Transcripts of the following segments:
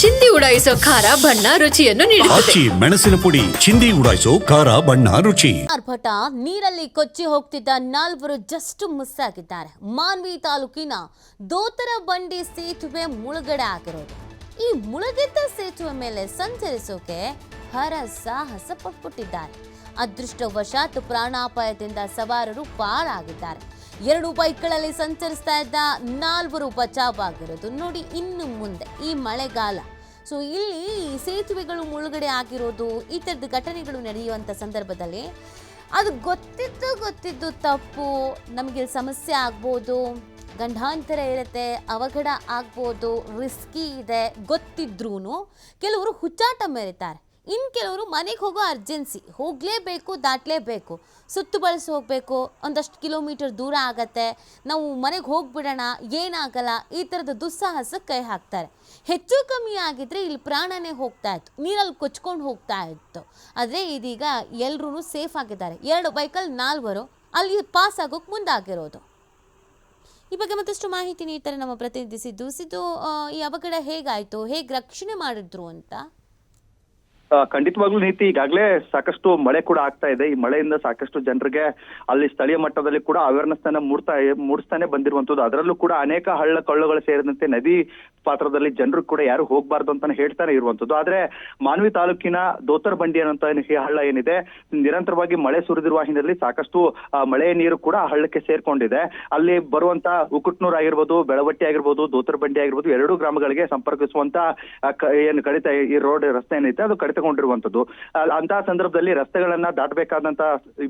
ಚಿಂದಿ ಉಡಾಯಿಸೋ ಖಾರ ಬಣ್ಣ ರುಚಿಯನ್ನು ನೀಡುತ್ತದೆ. ಆಚಿ ಮೆಣಸಿನ ಪುಡಿ ಚಿಂದಿ ಉಡಾಯಿಸೋ ಖಾರ ಬಣ್ಣ ರುಚಿ. ಆರ್ಭಟ ನೀರಲ್ಲಿ ಕೊಚ್ಚಿ ಹೋಗ್ತಿದ್ದ 4 ಜಸ್ಟ್ ಮಿಸ್ ಆಗಿದ್ದಾರೆ. ಮಾನ್ವಿ ತಾಲೂಕಿನ ದೋತರ ಬಂಡಿ ಸೇತುವೆ ಮುಳುಗಡೆ ಆಗಿರೋದು. ಈ ಮುಳುಗಿದ್ದ ಸೇತುವೆ ಮೇಲೆ ಸಂಚರಿಸೋಕೆ ಹರಸಾಹಸ ಪಟ್ಬಿಟ್ಟಿದ್ದಾರೆ. ಅದೃಷ್ಟವಶಾತ್ ಪ್ರಾಣಾಪಾಯದಿಂದ ಸವಾರರು ಪಾರಾಗಿದ್ದಾರೆ. 2 ಬೈಕ್ಗಳಲ್ಲಿ ಸಂಚರಿಸ್ತಾ ಇದ್ದ 4 ಬಚಾವ್ ಆಗಿರೋದು. ನೋಡಿ, ಇನ್ನು ಮುಂದೆ ಈ ಮಳೆಗಾಲ, ಸೊ ಇಲ್ಲಿ ಸೇತುವೆಗಳು ಮುಳುಗಡೆ ಆಗಿರೋದು, ಈ ಥರದ ಘಟನೆಗಳು ನಡೆಯುವಂಥ ಸಂದರ್ಭದಲ್ಲಿ ಅದು ಗೊತ್ತಿದ್ದು ತಪ್ಪು, ನಮಗೆ ಸಮಸ್ಯೆ ಆಗ್ಬೋದು, ಗಂಡಾಂತರ ಇರುತ್ತೆ, ಅವಘಡ ಆಗ್ಬೋದು, ರಿಸ್ಕಿ ಇದೆ ಗೊತ್ತಿದ್ರೂ ಕೆಲವರು ಹುಚ್ಚಾಟ ಮೆರೀತಾರೆ. ಇನ್ನು ಕೆಲವರು ಮನೆಗೆ ಹೋಗೋ ಅರ್ಜೆನ್ಸಿ, ಹೋಗಲೇಬೇಕು, ದಾಟಲೇಬೇಕು, ಸುತ್ತು ಬಳಸಿ ಹೋಗಬೇಕು, ಒಂದಷ್ಟು ಕಿಲೋಮೀಟರ್ ದೂರ ಆಗತ್ತೆ, ನಾವು ಮನೆಗೆ ಹೋಗ್ಬಿಡೋಣ, ಏನಾಗಲ್ಲ, ಈ ಥರದ ದುಸ್ಸಾಹಸಕ್ಕೆ ಕೈ ಹಾಕ್ತಾರೆ. ಹೆಚ್ಚು ಕಮ್ಮಿ ಆಗಿದ್ರೆ ಇಲ್ಲಿ ಪ್ರಾಣನೇ ಹೋಗ್ತಾ ಇತ್ತು, ನೀರಲ್ಲಿ ಕೊಚ್ಕೊಂಡು ಹೋಗ್ತಾ ಇತ್ತು. ಆದರೆ ಇದೀಗ ಎಲ್ಲರೂ ಸೇಫ್ ಆಗಿದ್ದಾರೆ. 2 ಬೈಕಲ್ಲಿ 4 ಅಲ್ಲಿ ಪಾಸ್ ಆಗೋಕೆ ಮುಂದಾಗಿರೋದು. ಈ ಬಗ್ಗೆ ಮತ್ತಷ್ಟು ಮಾಹಿತಿ ನೀಡ್ತಾರೆ ನಮ್ಮ ಪ್ರತಿನಿಧಿ ಸಿದ್ದು. ಈ ಅವಘಡ ಹೇಗಾಯಿತು, ಹೇಗೆ ರಕ್ಷಣೆ ಮಾಡಿದ್ರು ಅಂತ? ಖಂಡಿತವಾಗ್ಲೂ ನೀತಿ, ಈಗಾಗಲೇ ಸಾಕಷ್ಟು ಮಳೆ ಕೂಡ ಆಗ್ತಾ ಇದೆ. ಈ ಮಳೆಯಿಂದ ಸಾಕಷ್ಟು ಜನರಿಗೆ ಅಲ್ಲಿ ಸ್ಥಳೀಯ ಮಟ್ಟದಲ್ಲಿ ಕೂಡ ಅವೇರ್ನೆಸ್ ಮೂಡಿಸ್ತಾನೆ ಬಂದಿರುವಂತದ್ದು. ಅದರಲ್ಲೂ ಕೂಡ ಅನೇಕ ಹಳ್ಳ ಕೊಳ್ಳಗಳು ಸೇರಿದಂತೆ ನದಿ ಪಾತ್ರದಲ್ಲಿ ಜನರು ಕೂಡ ಯಾರು ಹೋಗ್ಬಾರ್ದು ಅಂತಾನೆ ಹೇಳ್ತಾನೆ ಇರುವಂತದ್ದು. ಆದ್ರೆ ಮಾನ್ವಿ ತಾಲೂಕಿನ ದೋತರ ಬಂಡಿ ಅನ್ನೋ ಹಳ್ಳ ಏನಿದೆ, ನಿರಂತರವಾಗಿ ಮಳೆ ಸುರಿದಿರುವ ಹಿನ್ನೆಲೆಯಲ್ಲಿ ಸಾಕಷ್ಟು ಮಳೆಯ ನೀರು ಕೂಡ ಹಳ್ಳಕ್ಕೆ ಸೇರ್ಕೊಂಡಿದೆ. ಅಲ್ಲಿ ಬರುವಂತ ಉಕುಟ್ನೂರ್ ಆಗಿರ್ಬೋದು, ಬೆಳವಟ್ಟಿ ಆಗಿರ್ಬೋದು, ದೋತರ ಬಂಡಿ ಆಗಿರ್ಬೋದು, 2 ಗ್ರಾಮಗಳಿಗೆ ಸಂಪರ್ಕಿಸುವಂತ ಏನು ಕಡಿತ ಈ ರೋಡ್ ರಸ್ತೆ ಏನೈತೆ ಅದು ಕಡಿತಗೊಂಡಿರುವಂತದ್ದು. ಅಂತಹ ಸಂದರ್ಭದಲ್ಲಿ ರಸ್ತೆಗಳನ್ನ ದಾಟಬೇಕಾದಂತ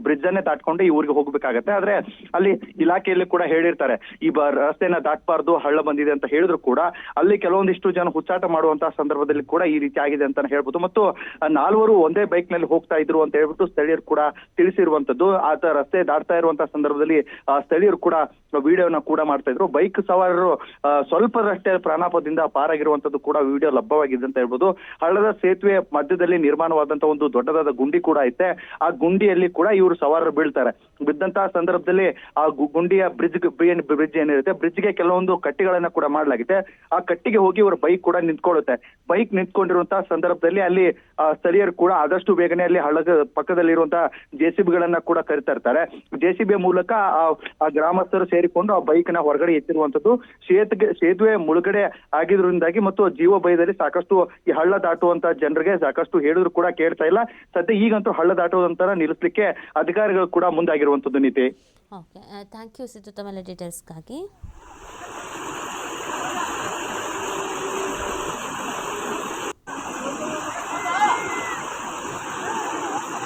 ಬ್ರಿಡ್ಜ್ ಅನ್ನೇ ದಾಟ್ಕೊಂಡು ಈ ಊರಿಗೆ ಹೋಗ್ಬೇಕಾಗತ್ತೆ. ಆದ್ರೆ ಅಲ್ಲಿ ಇಲಾಖೆಯಲ್ಲಿ ಕೂಡ ಹೇಳಿರ್ತಾರೆ, ಈ ರಸ್ತೆನ ದಾಟಬಾರ್ದು, ಹಳ್ಳ ಬಂದಿದೆ ಅಂತ ಹೇಳಿದ್ರು ಕೂಡ ಅಲ್ಲಿ ಕೆಲವೊಂದಿಷ್ಟು ಜನ ಹುಚ್ಚಾಟ ಮಾಡುವಂತಹ ಸಂದರ್ಭದಲ್ಲಿ ಕೂಡ ಈ ರೀತಿ ಆಗಿದೆ ಅಂತಾನೆ ಹೇಳ್ಬೋದು. ಮತ್ತು 4 ಒಂದೇ ಬೈಕ್ ನಲ್ಲಿ ಹೋಗ್ತಾ ಇದ್ರು ಅಂತ ಹೇಳ್ಬಿಟ್ಟು ಸ್ಥಳೀಯರು ಕೂಡ ತಿಳಿಸಿರುವಂತದ್ದು. ಆತ ರಸ್ತೆ ದಾಟ್ತಾ ಇರುವಂತಹ ಸಂದರ್ಭದಲ್ಲಿ ಸ್ಥಳೀಯರು ಕೂಡ ವಿಡಿಯೋನ ಕೂಡ ಮಾಡ್ತಾ ಇದ್ರು. ಬೈಕ್ ಸವಾರರು ಸ್ವಲ್ಪದಷ್ಟೇ ಪ್ರಾಣಾಪಾಯದಿಂದ ಪಾರಾಗಿರುವಂತದ್ದು ಕೂಡ ವಿಡಿಯೋ ಲಭ್ಯವಾಗಿದೆ ಅಂತ ಹೇಳ್ಬೋದು. ಹಳ್ಳದ ಸೇತುವೆ ಮಧ್ಯದಲ್ಲಿ ನಿರ್ಮಾಣವಾದಂತಹ ಒಂದು ದೊಡ್ಡದಾದ ಗುಂಡಿ ಕೂಡ ಐತೆ. ಆ ಗುಂಡಿಯಲ್ಲಿ ಕೂಡ ಇವರು ಸವಾರರು ಬೀಳ್ತಾರೆ. ಬಿದ್ದಂತಹ ಸಂದರ್ಭದಲ್ಲಿ ಆ ಗುಂಡಿಯ ಬ್ರಿಡ್ಜ್ ಏನಿರುತ್ತೆ, ಬ್ರಿಡ್ಜ್ಗೆ ಕೆಲವೊಂದು ಕಟ್ಟಿಗಳನ್ನ ಕೂಡ ಮಾಡಲಾಗಿದೆ. ಆ ಕಟ್ಟಿಗೆ ಹೋಗಿ ಇವರು ಬೈಕ್ ಕೂಡ ನಿಂತ್ಕೊಳ್ಳುತ್ತೆ. ಬೈಕ್ ನಿಂತ್ಕೊಂಡಿರುವಂತಹ ಸಂದರ್ಭದಲ್ಲಿ ಅಲ್ಲಿ ಸ್ಥಳೀಯರು ಕೂಡ ಆದಷ್ಟು ಬೇಗನೆ ಅಲ್ಲಿ ಹಳ್ಳದ ಪಕ್ಕದಲ್ಲಿರುವಂತಹ JCB ಗಳನ್ನ ಕೂಡ ಕರಿತಾ ಇರ್ತಾರೆ. JCB ಮೂಲಕ ಆ ಗ್ರಾಮಸ್ಥರು ಸೇರಿಕೊಂಡು ಆ ಬೈಕ್ ನ ಹೊರಗಡೆ ಎತ್ತಿರುವಂತದ್ದು. ಸೇತುವೆ ಮುಳುಗಡೆ ಆಗಿದ್ರಿಂದಾಗಿ ಮತ್ತು ಜೀವ ಭಯದಲ್ಲಿ ಸಾಕಷ್ಟು ಈ ಹಳ್ಳ ದಾಟುವಂತ ಜನರಿಗೆ ಸಾಕಷ್ಟು ಹೇಳಿದ್ರು ಕೂಡ ಕೇಳ್ತಾ ಇಲ್ಲ. ಸದ್ಯ ಈಗಂತೂ ಹಳ್ಳ ದಾಟುವಂತರ ನಿಲ್ಲಿಸಲಿಕ್ಕೆ ಅಧಿಕಾರಿಗಳು ಕೂಡ ಮುಂದಾಗಿರುವಂತದ್ದು. ನೀತಿ, ಓಕೆ, ಥ್ಯಾಂಕ್ ಯು ಸಿದ್ದು ತಮ್ಮೆಲ್ಲ ಡೀಟೇಲ್ಸ್ಗಾಗಿ.